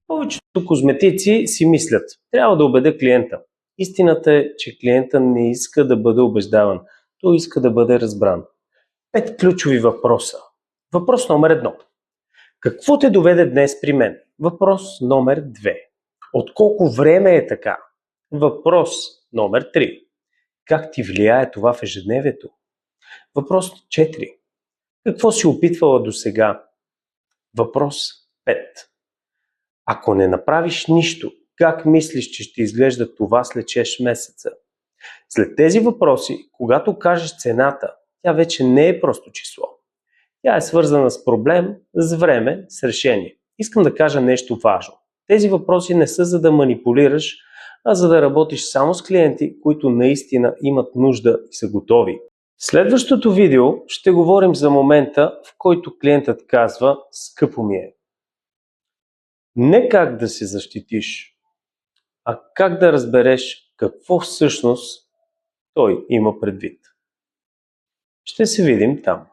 Повечето козметици си мислят, трябва да убедя клиента. Истината е, че клиента не иска да бъде убеждаван, той иска да бъде разбран. 5 ключови въпроса. Въпрос номер 1. Какво те доведе днес при мен? Въпрос номер 2. От колко време е така? Въпрос номер 3. Как ти влияе това в ежедневието? Въпрос 4. Какво си опитвала досега? Въпрос 5. Ако не направиш нищо, как мислиш, че ще изглежда това след 6 месеца? След тези въпроси, когато кажеш цената, тя вече не е просто число. Тя е свързана с проблем, с време, с решение. Искам да кажа нещо важно. Тези въпроси не са за да манипулираш, а за да работиш само с клиенти, които наистина имат нужда и са готови. В следващото видео ще говорим за момента, в който клиентът казва "скъпо ми е". Не как да се защитиш, а как да разбереш какво всъщност той има предвид. Ще се видим там.